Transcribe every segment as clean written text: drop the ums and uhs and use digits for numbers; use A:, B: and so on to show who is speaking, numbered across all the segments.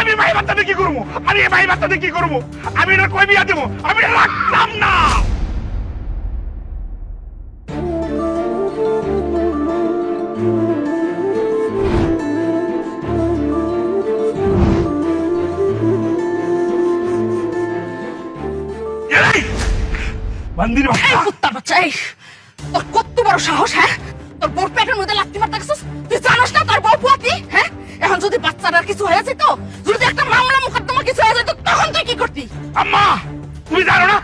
A: আমি ভাই বাচ্চাদের কি করবো? আমি ভাই বাচ্চাদের কি করবো? আমি এটা কই বিয়া দেবো? আমি এটা রাখতাম না। বান্দির বাচ্চা,
B: কুত্তার বাচ্চা, তোর কত বড় সাহস? হ্যাঁ, তোর বউর পেটের মধ্যে লাগতে পারতে গেছিস? তুই জানোস না তোর বউ পুয়াতি? হ্যাঁ, এখন যদি বাচ্চাটার কিছু হয়ে যেত, যদি একটা মামলা মোকদ্দমা কিছু হয়ে যেত, তখন তুই কি করতি?
A: আম্মা তুমি জানো না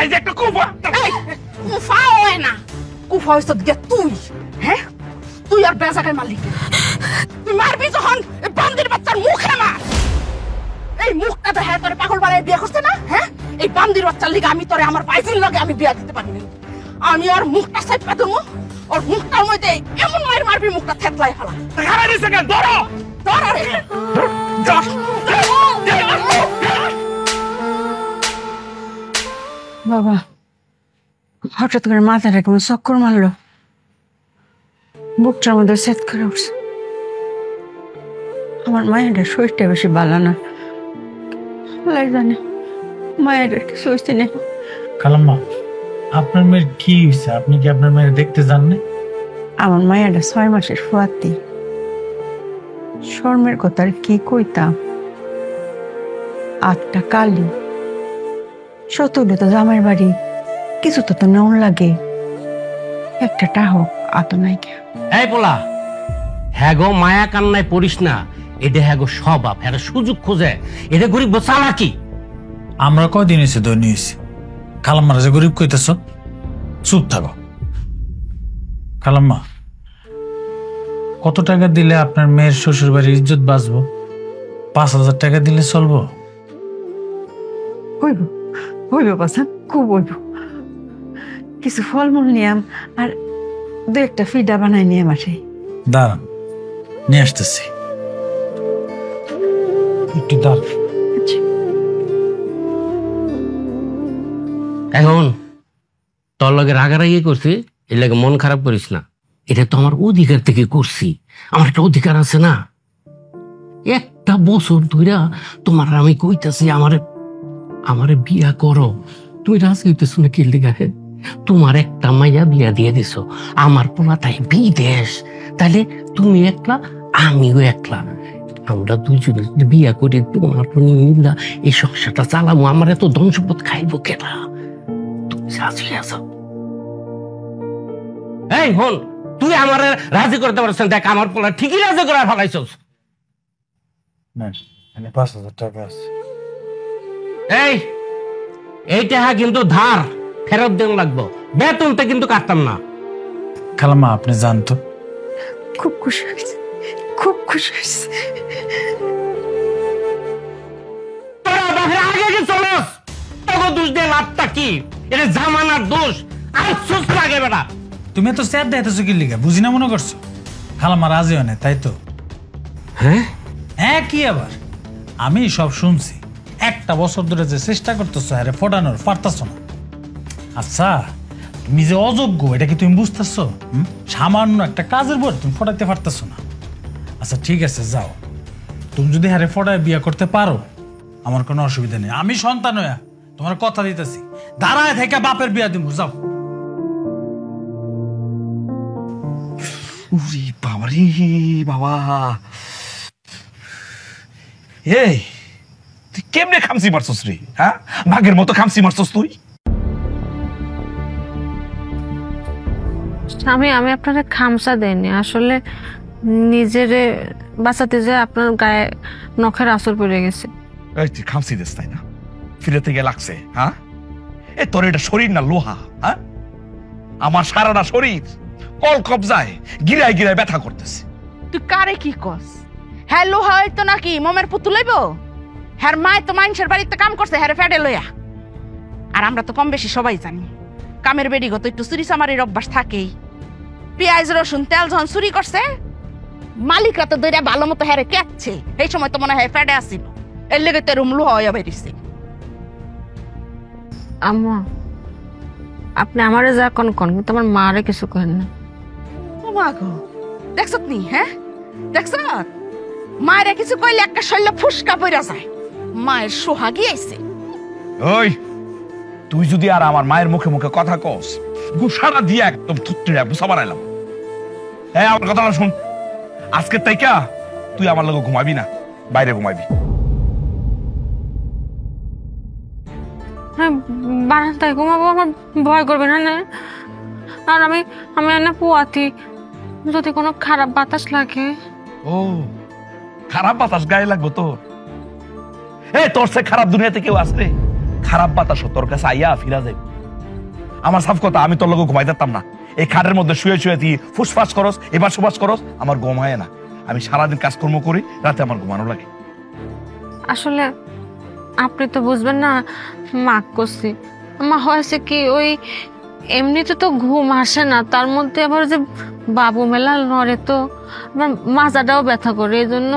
A: এই যে একটা কুফা?
B: কুফা হয় না, কুফা হইছ গে তুই। হ্যাঁ, তুই আর বেজাকের মালিক। তুই মারবি যখন বান্দির বাচ্চার মুখে মার। এই মুখটা তো হ্যাঁ তোরে পাগল বানায় বিয়ে করছে না? হ্যাঁ, এই বান্দির বাচ্চার লিগে আমি তোরে আমার বাইজির লগে আমি বিয়া দিতে পারিনি। আমি ওর মুখটা সাইপা দেবো, ওর মুখটার মধ্যে এমন মায়ের মারবি মুখটা থেতলাই ফেলা।
A: খারাপ দিছে কেন? ধরো
B: ধর রে, ধর।
C: বাবা হঠাৎ করে মাথাটা কেমন চক্কর মারলো, বুকটার মধ্যে সেট করে উঠছে। আমার মায়ের শরীরটা বেশি ভালো না, জানে মায়ের কিছু হয়েছে না।
D: খালাম্মা আপনার মেয়ের কি হয়েছে? আপনি কি আপনার মেয়ের দেখতে যান না?
C: আমার মায়ের 6 মাসের ফুয়াতি, শর্মের কথা আর কি কইতাম। আটটা কালি সতলে তো জামাইয়ের বাড়ি, কিছু তো তো নেওয়ার লাগে, একটা টাহো আত নাই কে।
E: এই পোলা, হ্যাঁ গো মায়া কান্নায় পড়িস না, এটা হ্যাঁ গো স্বভাব, হ্যাঁ সুযোগ খোঁজে, এটা গরিব চালাকি।
D: আমরা কয়দিন হয়েছে দৈনি হয়েছে, খালাম্মারা যে গরিব কইতেছ, চুপ থাকো। খালাম্মা কত টাকা দিলে আপনার মেয়ের শ্বশুর বাড়ির ইজ্জত বাঁচবো? 5,000 টাকা দিলে চলবো?
C: হইব হইব বাসান, খুব হইব। কিছু ফলমূল নিয়াম আর 2-1টা ফিডা বানাই নিয়ে মাসে।
D: দাঁড়ান নিয়ে আসতেছি, একটু দাঁড়ান।
E: এখন তোর লগে রাগারাগি করছি, এর লাগে মন খারাপ করিস না। এটা তো আমার অধিকার থেকে করছি, আমার একটা অধিকার আছে না? একটা বছর ধইরা তোমার আমি কইতাছি আমারে বিয়া করো, তুমি রাজি হইতেছো না কি লিগা? তোমার একটা মাইয়া বিয়া দিয়ে দিছো, আমার পোলা তাই বিদেশ, তাহলে তুমি একলা আমিও একলা, আমরা দুইজনে যদি বিয়া করি তোমার মিল্লা এই সংসারটা চালাবো, আমার এত ধন সম্পদ খাইবো কেনা? তুমি রাজি আছো? এই হন, তুই আমার রাজি করতে পারছেন, দেখ আমার পোলা ঠিকই রাজি করে ফেলাইছস।
D: 5,000 টাকা আছে।
E: এইটা কিন্তু ধার, ফেরত দেন লাগবো, বেতনটা কিন্তু কাটতাম না।
D: খালাম্মা আপনি জানতো?
C: খুব খুশি হয়েছে, খুব খুশি হয়েছে।
E: তোরা বাহিরে আগে কি চলস? তোকে দোষ দিয়ে লাভটা কি? এটা জামানার দোষ, আফসোস লাগে বেটা।
D: তুমি তো স্যার দেখাইতেছো কি লিগা, বুঝি না মনে করছো? খালাম্মা রাজি হয় না তাই তো? হ্যাঁ কি আবার, আমি সব শুনছি। 1টা বছর ধরে যে চেষ্টা করতেছো আরে ফোটানোর, পারতেছো না। আচ্ছা তুমি যে অযোগ্য এটা কি তুমি বুঝতেছো? সামান্য একটা কাজের পর তুমি ফটাইতে পারতেছো না। আচ্ছা ঠিক আছে যাও, তুমি যদি হারে ফটায় বিয়ে করতে পারো আমার কোনো অসুবিধা নেই, আমি সন্তান হইয়া তোমার কথা দিতেছি, দাঁড়ায় থেকে বাপের বিয়া দিব, যাও।
A: উরি বাবারে বাবা, এই তুই কেমনে খামসি মারছস রে? হ্যাঁ, বাঘের মতো খামসি মারছস তুই।
F: আমি আপনাকে খামসা দেয়নি, আসলে নিজেরে বাঁচাতে যে আপনার গায়ে নখের আসর পড়ে গেছে।
A: এই তুই খামসি দিস তাই না? ফিরেতে গিয়ে লাগছে? হ্যাঁ, এ তোর এটা শরীর না লোহা? হ্যাঁ, আমার সারাটা শরীর কল কবজায় গিরায় গিরায় ব্যথা করতেছে।
B: তুই কারে কি কস? হ্যাঁ লোহা হইতো নাকি মোমের পুতুল লইব? হ্যার মায় তো মানুষের বাড়িতে কাম করছে, হ্যারে ফেডে লইয়া। আর আমরা তো কম বেশি সবাই জানি কামের বেডিগত একটু চুরি চামারির অভ্যাস থাকেই। পেঁয়াজ রসুন তেল যখন চুরি করছে, মালিকরা তো দইরা ভালো মতো হ্যারে কেটছে, এই সময় তো মনে হয় ফেডে আসিল, এর লেগে তো রুম লোহা হইয়া বেরিয়েছে।
F: আম্মা আপনি আমারে যা কোন কিন্তু আমার মারে কিছু করেন না।
B: ও মা গো, দেখছত নি? হ্যাঁ দেখছ, মায়েরা কিছু কইলে একটা শৈল ফুসকা পইরা যায়। মায়ের সোহাগী আইছে।
A: ওই তুই যদি আর আমার মায়ের মুখে মুখে কথা কস, গুসারা দিয়ে একদম থুত্তিরা বুসা বানাইলাম। হ্যাঁ, আমার কথাটা শুন, আজকের তাইকা তুই আমার লগে ঘুমাবি না, বাইরে ঘুমাবি।
F: বারান্দায় ঘুমাবো, আমার ভয় করবে না? আর আমি এনে পোয়াতি, যদি কোনো খারাপ বাতাস লাগে।
A: ও, খারাপ বাতাস গায়ে লাগবো তোর? তোর সে খারাপ দুনিয়াতে কেউ আসবে? খারাপ বাতাস তোর কাছে আইয়া ফিরা যাবে। আমার সাফ কথা, আমি তোর লোক ঘুমাই দিতাম না। এই খাটের মধ্যে শুয়ে শুয়ে তুই ফুসফাস করস, এবার সুবাস করস, আমার ঘুম হয় না। আমি সারাদিন কাজকর্ম করি, রাতে আমার ঘুমানো লাগে।
F: আসলে আপনি তো বুঝবেন না, মাক করছি। আমার হয়েছে কি, ওই এমনিতে তো ঘুম আসে না, তার মধ্যে আবার যে বাবু মেলা নড়ে, তো আমার মাজাটাও ব্যথা করে। এই জন্য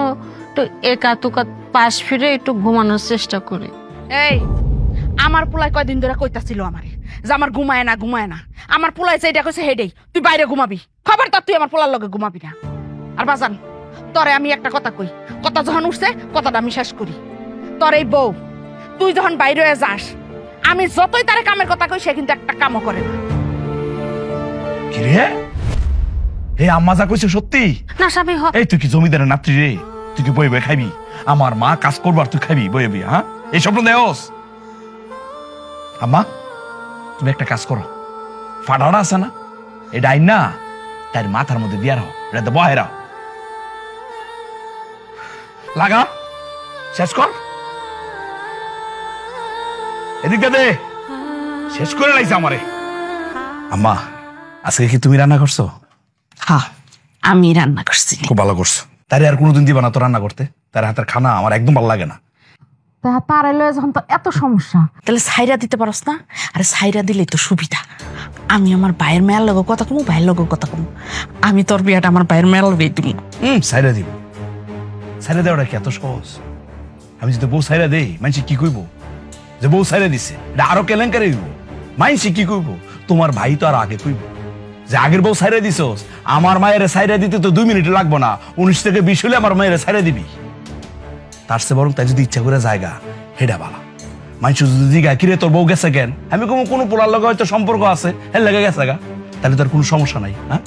F: একটু একা তুকা পাশ ফিরে একটু ঘুমানোর চেষ্টা করি।
B: এই, আমার পোলায় কয়দিন ধরে কইতাছিল আমারে যে আমার ঘুমায় না, ঘুমায় না। আমার পোলায় যেটা কইছে হেডেই, তুই বাইরে ঘুমাবি। খবরদার তুই আমার পোলার লগে ঘুমাবি না। আর বাজান, তরে আমি একটা কথা কই, কথা যখন উঠছে কথাটা আমি শেষ করি। তোর এই বউ, তুই যখন বাইরে হয়ে যাস, আমি যতই তারে কামের কথা কই, সে কিন্তু একটা কামও করে না।
A: কি রে? আম্মা যা কইছে সত্যি?
F: না স্বামী,
A: এই তুই কি জমিদারের নাত্রী রে? তুই কি বই বই খাবি? আমার মা কাজ করবো আর তুই খাবি বই বই? হ্যাঁ, এই স্বপ্ন দেওস? আম্মা, তুমি একটা কাজ করো, ফাটাটা আছে না, এটা আইন না তার মাথার মধ্যে দিয়া রাও, এটা বহে রাও, লাগা, শেষ কর। এদিকে দে, শেষ করে লাইছে আমারে। আম্মা, আজকে কি তুমি রান্না করছো?
B: হ্যাঁ, আমি রান্না করছি।
A: খুব ভালো করছো। তারে আর কোনোদিন দিবা না তো রান্না করতে? তার হাতের খানা আমার একদম ভালো লাগে না।
B: তারে লয়ে যখন তো এত সমস্যা, তাহলে সাইরা দিতে পারস না? আরে সাইরা দিলেই তো সুবিধা। আমি আমার ভাইয়ের মেয়ের লগে কথা কমু, ভাইয়ের লগে কথা কমু। আমি তোর বিয়াটা আমার ভাইয়ের মেয়ের লগে দিব।
A: সাইরা দিব? সাইরা দেওয়াটা কি এত সহজ? আমি যদি বউ সাইরা দেই, মানুষ কি কইব যে বউ সাইরা দিছে? এটা আরো কেলেঙ্কারি হইব। মানুষ কি কইব? তোমার ভাই তো আর আগে কইব যে আগের বউ সাইরা দিছস, আমার মায়ের সাইরা দিতে তো 2 মিনিট লাগবো না, 19 থেকে 20 হলে আমার মায়ের সাইরা দিবি। তার চেয়ে বরং তাই যদি ইচ্ছা করে জায়গা হেডা বালা। মানুষ যদি জিগা কিরে তোর বউ গেছে কেন, আমি কোনো পোলার লগে হয়তো সম্পর্ক আছে, হের লেগে গেছে গা, তাহলে তোর কোনো সমস্যা নাই। হ্যাঁ,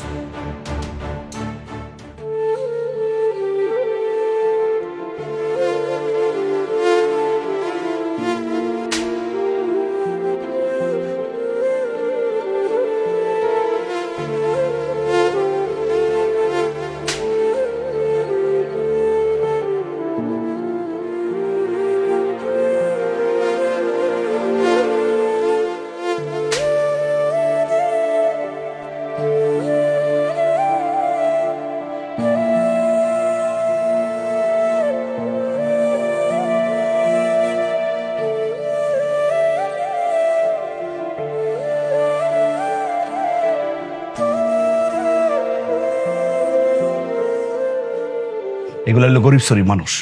A: এগুলো হলো গরিব সরি মানুষ।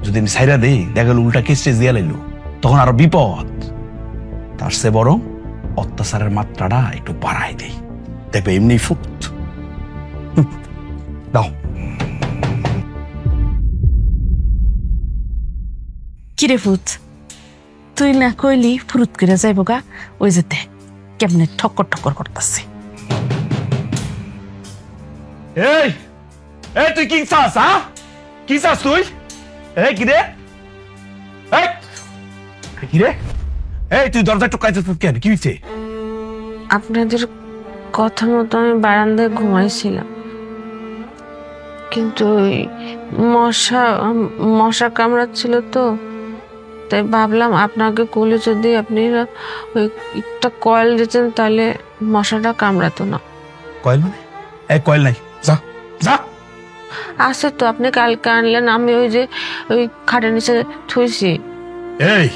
A: যদি আমি সাইরা দেই, দেখা গেল উল্টা কেস দিয়া লাইলো, তখন আরো বিপদ। তার চেয়ে বরং অত্যাচারের মাত্রাটা একটু বাড়াই দেই, দেখবে এমনি ফুট। দাও।
B: কিরে ফুত, তুই না কইলি ফুরুত করে যাইব গা? ওই যেতে কেমনে ঠক্কর ঠক্কর করতেছে।
A: এই এই তুই কি চাস? হ্যাঁ, কি চাস তুই? এই কিরে, এই কিরে, এই তুই দরজা টুকাইছিস কেন? কি হয়েছে?
F: আপনাদের কথা মতো আমি বারান্দায় ঘুমাইছিলাম, কিন্তু ওই মশা কামড়াচ্ছিল, তো তাই ভাবলাম আপনাকে কোলে যদি আপনি ওই একটা কয়েল দিতেন, তাহলে মশাটা কামড়াতো না।
A: কয়েল মানে? এই কয়েল নাই, যা যা।
F: আছে তো, আপনি কালকে আনলেন, আমি ওই যে ওই খাটের নিচে থুইছি।
A: এই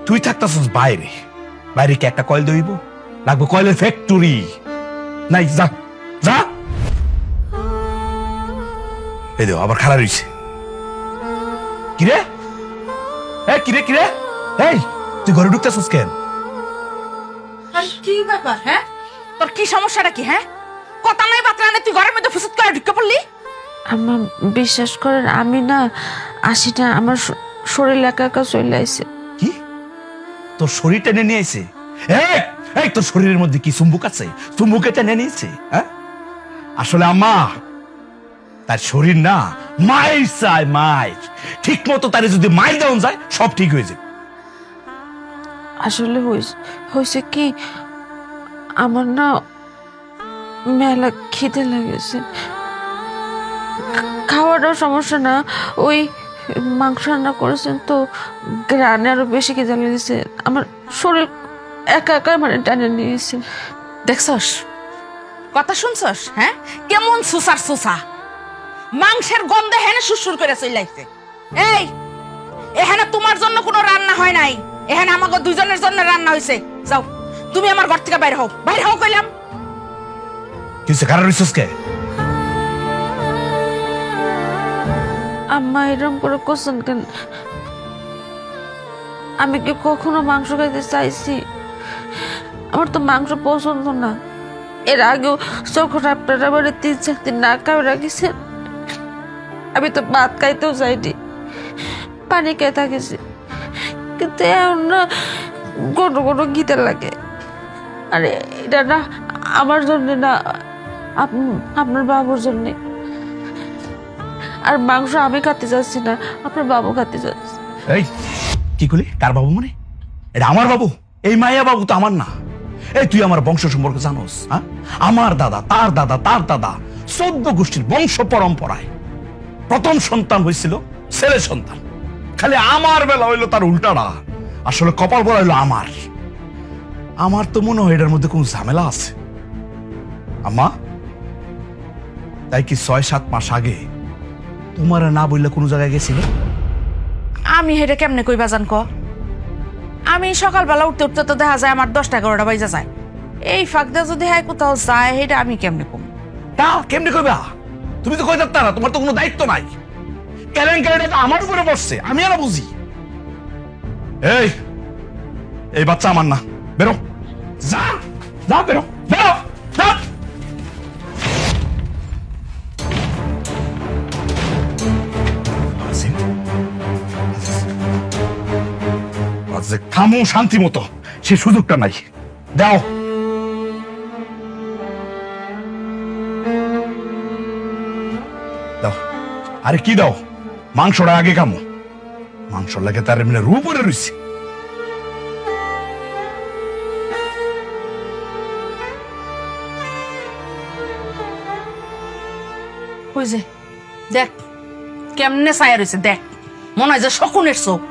A: তুই থাকতাছিস বাইরে, বাইরে কি একটা কয়েল দইব? লাগবে কয়েলের ফ্যাক্টরি নাই, যা যা। এই দেও আবার খারাপ হইছে। কিরে, এই কিরে কিরে, এই তুই ঘরে ঢুকতেছিস কেন?
B: কি ব্যাপার? হ্যাঁ, তোর কি সমস্যাটা কি? হ্যাঁ, কথা নাই বাতরা নাই, তুই ঘরের মধ্যে ফুসুত করে ঢুকে পড়লি।
F: আমার বিশ্বাস করেন আমি না আসি না, আমার শরীর একা একা চলে আইছে।
A: কি তোর শরীর টেনে নিয়ে এসে? এই তোর শরীরের মধ্যে কি চুম্বুক আছে? চুম্বুকে টেনে নিয়েছে? হ্যাঁ, আসলে আম্মা তার শরীর না মায়ের চায়, মায়ের। ঠিক মতো তারে যদি মায়ের দেওয়া যায় সব ঠিক হয়ে যাবে।
F: আসলে হয়েছে কি, আমার না মেলা খিদে লেগেছে। খাওয়াটাও সমস্যা না, ওই মাংস রান্না করেছেন তো গ্রানে আরো বেশি খিদে লেগেছে। আমার শরীর একা একা মানে টানে নিয়েছে।
B: দেখছস কথা শুনছস? হ্যাঁ, কেমন সুসার সুসা মাংসের গন্ধে হেনে সুসুর করে চইলাইছে। এই এখানে তোমার জন্য কোনো রান্না হয় নাই, এখানে আমাকে দুইজনের জন্য রান্না হয়েছে। যাও তুমি আমার ঘর থেকে বাইরে হও, বাইরে হও কইলাম।
A: কিছু কারণ রিসোর্স কে?
F: আম্মা এরকম করে কোশ্চেন কেন? আমি কি কখনো মাংস খাইতে চাইছি? আমার তো মাংস পছন্দ না। এর আগেও যখন আপনারা বাড়ি 3-4 দিন না খাওয়া রাখিছেন, আমি তো ভাত খাইতেও চাইনি, পানি খেয়ে থাকিছি, কিন্তু এখন না কোনো কোনো গীতে লাগে। আরে এটা না আমার জন্য না, আপনার বাবুর জন্যে। আর মাংস আমি খাতে চাচ্ছি না, আপনার বাবু খাতে চাচ্ছে।
A: এই কি করলি? কার বাবু মানে? এটা আমার বাবু। এই মায়া বাবু তো আমার না। এই তুই আমার বংশ সম্পর্কে জানোস? হ্যাঁ, আমার দাদা, তার দাদা, তার দাদা 14 গোষ্ঠীর বংশ পরম্পরায় প্রথম সন্তান হয়েছিল ছেলে সন্তান। খালি আমার বেলা হইলো তার উল্টাটা। আসলে কপাল বলা হইলো আমার। আমার তো মনে হয় এটার মধ্যে কোন ঝামেলা আছে। আম্মা, তাই কি 6-7 মাস আগে তোমার না বললে কোনো জায়গায় গেছিল?
B: আমি হেরে কেমনে কইবা জান ক? আমি সকালবেলা উঠতে উঠতে তো দেখা যায় আমার 10-11টা বাজে যায়। এই ফাঁকদা যদি হয় কোথাও যায়, এটা আমি কেমনে কম?
A: তা কেমনে কইবা? তুমি তো কই যাচ্তা না, তোমার তো কোনো দায়িত্ব নাই। কেলেঙ্কারিটা তো আমার উপরে বসছে, আমি আর বুঝি। এই বাচ্চা আমার না। বেরো, যা যা, বেরো বেরো, যা। থামো শান্তি মতো, সে সুযোগটা নাই। দাও দাও, আরে কি দাও? মাংসটা আগে কামো। মাংস লাগে তার এমনি রূপ করে রয়েছে।
B: ওই যে দেখ কেমনে ছায়া রয়েছে, দেখ মনে হয় যে শকুনের চোখ।